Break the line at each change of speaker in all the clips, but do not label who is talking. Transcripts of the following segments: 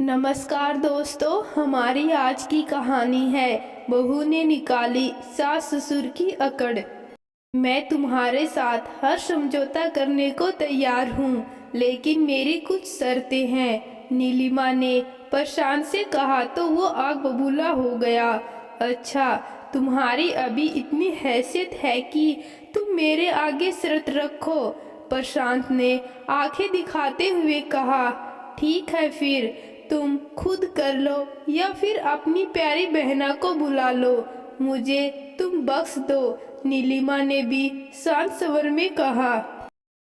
नमस्कार दोस्तों, हमारी आज की कहानी है बहू ने निकाली सास ससुर की अकड़। मैं तुम्हारे साथ हर समझौता करने को तैयार हूँ, लेकिन मेरी कुछ शर्तें हैं। नीलिमा ने प्रशांत से कहा तो वो आग बबूला हो गया। अच्छा, तुम्हारी अभी इतनी हैसियत है कि तुम मेरे आगे शर्त रखो? प्रशांत ने आंखें दिखाते हुए कहा। ठीक है, फिर तुम खुद कर लो या फिर अपनी प्यारी बहना को बुला लो, मुझे तुम बख्श दो, नीलिमा ने भी शांत स्वर में कहा।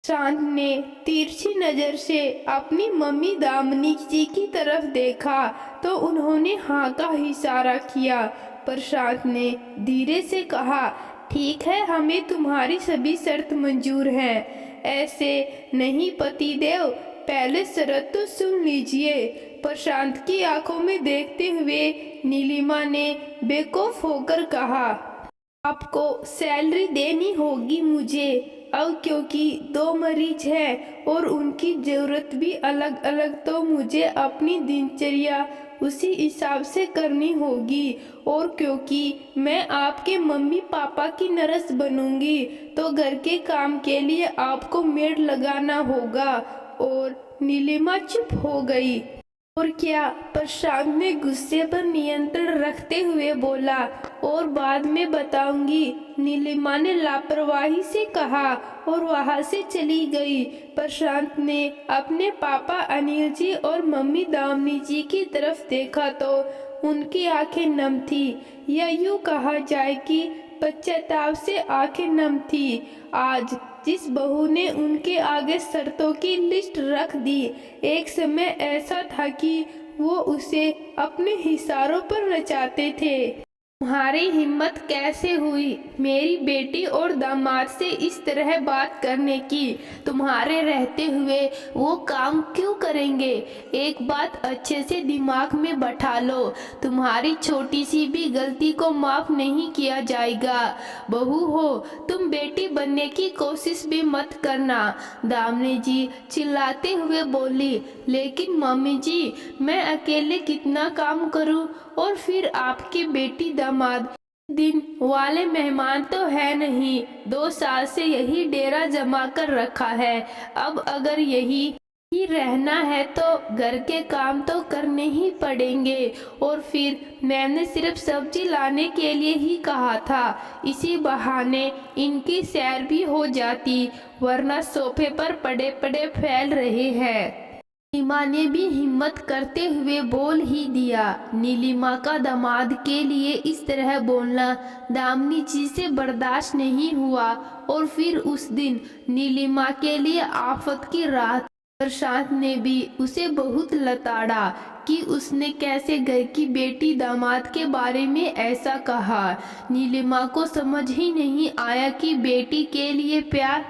शांत ने तिरछी नजर से अपनी मम्मी दामिनी जी की तरफ देखा तो उन्होंने हाँ का इशारा किया। प्रशांत ने धीरे से कहा, ठीक है, हमें तुम्हारी सभी शर्त मंजूर हैं। ऐसे नहीं पतिदेव, पहले शर्त तो सुन लीजिए। प्रशांत की आंखों में देखते हुए नीलिमा ने बेखौफ होकर कहा, आपको सैलरी देनी होगी मुझे अब, क्योंकि 2 मरीज हैं और उनकी ज़रूरत भी अलग अलग, तो मुझे अपनी दिनचर्या उसी हिसाब से करनी होगी। और क्योंकि मैं आपके मम्मी पापा की नर्स बनूंगी तो घर के काम के लिए आपको मेड लगाना होगा। और नीलिमा चुप हो गई। और क्या? प्रशांत ने गुस्से पर नियंत्रण रखते हुए बोला। और बाद में बताऊंगी, नीलिमा ने लापरवाही से कहा और वहां से चली गई। प्रशांत ने अपने पापा अनिल जी और मम्मी दामिनी जी की तरफ देखा तो उनकी आंखें नम थी, या यूं कहा जाए कि पश्चाताप से आंखें नम थी। आज जिस बहू ने उनके आगे शर्तों की लिस्ट रख दी, एक समय ऐसा था कि वो उसे अपने इशारों पर नचाते थे। तुम्हारी हिम्मत कैसे हुई मेरी बेटी और दामाद से इस तरह बात करने की? तुम्हारे रहते हुए वो काम क्यों करेंगे? एक बात अच्छे से दिमाग में बैठा लो, तुम्हारी छोटी सी भी गलती को माफ नहीं किया जाएगा। बहू हो, तुम बेटी बनने की कोशिश भी मत करना, दामिनी जी चिल्लाते हुए बोली। लेकिन मम्मी जी, मैं अकेले कितना काम करूं? और फिर आपकी बेटी दामाद दिन वाले मेहमान तो है नहीं, 2 साल से यही डेरा जमा कर रखा है। अब अगर यही ही रहना है तो घर के काम तो करने ही पड़ेंगे। और फिर मैंने सिर्फ सब्जी लाने के लिए ही कहा था, इसी बहाने इनकी सैर भी हो जाती, वरना सोफे पर पड़े पड़े फैल रहे हैं। नीलिमा ने भी हिम्मत करते हुए बोल ही दिया। नीलिमा का दामाद के लिए इस तरह बोलना दामिनी जी से बर्दाश्त नहीं हुआ। और फिर उस दिन नीलिमा के लिए आफत की रात। प्रशांत ने भी उसे बहुत लताड़ा कि उसने कैसे घर की बेटी दामाद के बारे में ऐसा कहा। नीलिमा को समझ ही नहीं आया कि बेटी के लिए प्यार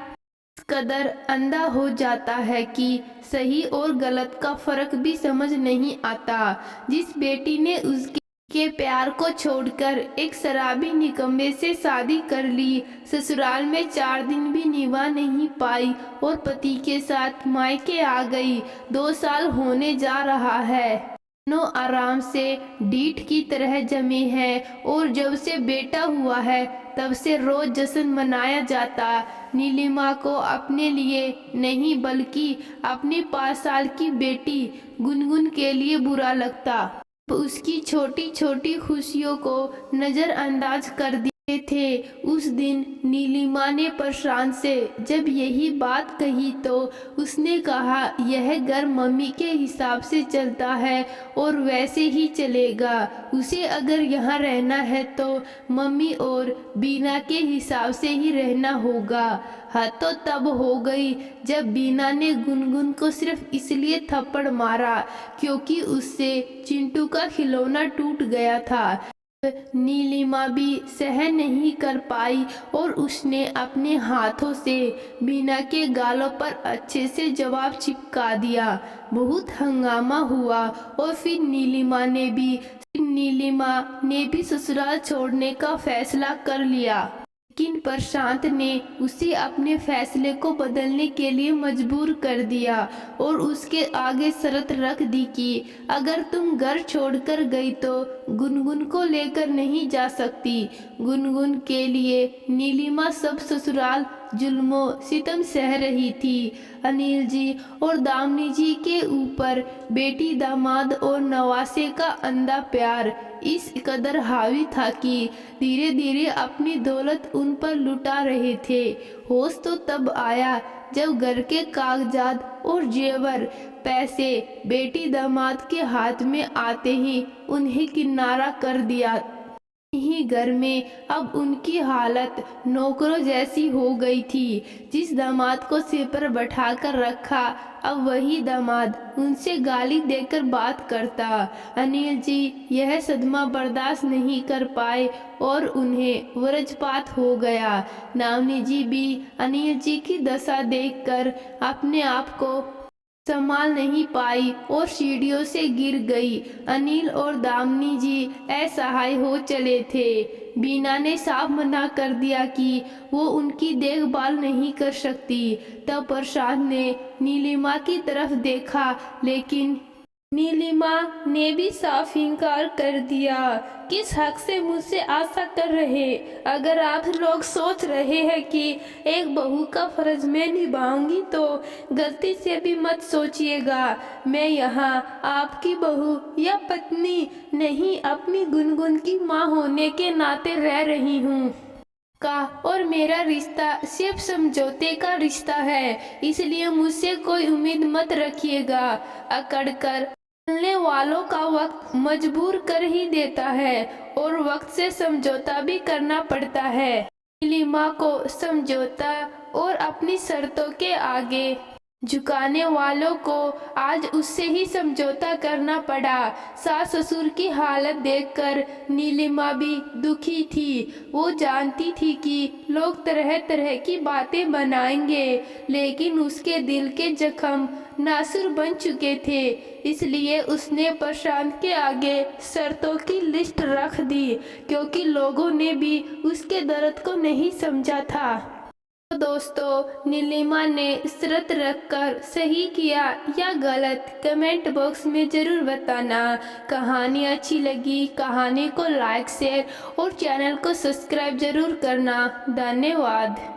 इस कदर अंधा हो जाता है कि सही और गलत का फर्क भी समझ नहीं आता। जिस बेटी ने उसके प्यार को छोड़कर एक शराबी निकम्मे से शादी कर ली, ससुराल में 4 दिन भी निभा नहीं पाई और पति के साथ मायके आ गई। 2 साल होने जा रहा है, दोनों आराम से डीठ की तरह जमे हैं और जब से बेटा हुआ है तब से रोज जश्न मनाया जाता। नीलिमा को अपने लिए नहीं बल्कि अपनी 5 साल की बेटी गुनगुन के लिए बुरा लगता। उसकी छोटी छोटी खुशियों को नजरअंदाज कर दिए थे। उस दिन नीलिमा ने प्रशांत से जब यही बात कही तो उसने कहा, यह घर मम्मी के हिसाब से चलता है और वैसे ही चलेगा। उसे अगर यहाँ रहना है तो मम्मी और बीना के हिसाब से ही रहना होगा। हद तो तब हो गई जब बीना ने गुनगुन को सिर्फ इसलिए थप्पड़ मारा क्योंकि उससे चिंटू का खिलौना टूट गया था। नीलिमा भी सहन नहीं कर पाई और उसने अपने हाथों से बीना के गालों पर अच्छे से जवाब चिपका दिया। बहुत हंगामा हुआ और फिर नीलिमा ने भी ससुराल छोड़ने का फैसला कर लिया। लेकिन प्रशांत ने उसे अपने फैसले को बदलने के लिए मजबूर कर दिया और उसके आगे शर्त रख दी कि अगर तुम घर छोड़कर गई तो गुनगुन को लेकर नहीं जा सकती। गुनगुन के लिए नीलिमा सब ससुराल जुल्मों सितम सह रही थी। अनिल जी और दामिनी जी के ऊपर बेटी, दामाद और नवासे का अंधा प्यार इस कदर हावी था कि धीरे धीरे अपनी दौलत उन पर लुटा रहे थे। होश तो तब आया जब घर के कागजात और जेवर, पैसे बेटी दामाद के हाथ में आते ही उन्हें किनारा कर दिया। ही घर में अब उनकी हालत नौकरों जैसी हो गई थी। जिस दामाद को सिर पर बैठाकर रखा, अब वही दामाद उनसे गाली देकर बात करता। अनिल जी यह सदमा बर्दाश्त नहीं कर पाए और उन्हें वज्रपात हो गया। दामिनी जी भी अनिल जी की दशा देखकर अपने आप को संभाल नहीं पाई और सीढ़ियों से गिर गई। अनिल और दामिनी जी असहाय हो चले थे। बीना ने साफ मना कर दिया कि वो उनकी देखभाल नहीं कर सकती। तब प्रसाद ने नीलिमा की तरफ देखा, लेकिन नीलिमा ने भी साफ इनकार कर दिया। किस हक से मुझसे आशा कर रहे? अगर आप लोग सोच रहे हैं कि एक बहू का फर्ज मैं निभाऊंगी तो गलती से भी मत सोचिएगा। मैं यहाँ आपकी बहू या पत्नी नहीं, अपनी गुनगुन की माँ होने के नाते रह रही हूँ का, और मेरा रिश्ता सिर्फ समझौते का रिश्ता है, इसलिए मुझसे कोई उम्मीद मत रखिएगा। अकड़कर चलने वालों का वक्त मजबूर कर ही देता है और वक्त से समझौता भी करना पड़ता है। नीलिमा को समझौता और अपनी शर्तों के आगे झुकाने वालों को आज उससे ही समझौता करना पड़ा। सास ससुर की हालत देखकर नीलिमा भी दुखी थी। वो जानती थी कि लोग तरह तरह की बातें बनाएंगे, लेकिन उसके दिल के जख्म नासुर बन चुके थे। इसलिए उसने प्रशांत के आगे शर्तों की लिस्ट रख दी, क्योंकि लोगों ने भी उसके दर्द को नहीं समझा था। तो दोस्तों, नीलिमा ने शर्त रखकर सही किया या गलत, कमेंट बॉक्स में ज़रूर बताना। कहानी अच्छी लगी, कहानी को लाइक, शेयर और चैनल को सब्सक्राइब ज़रूर करना। धन्यवाद।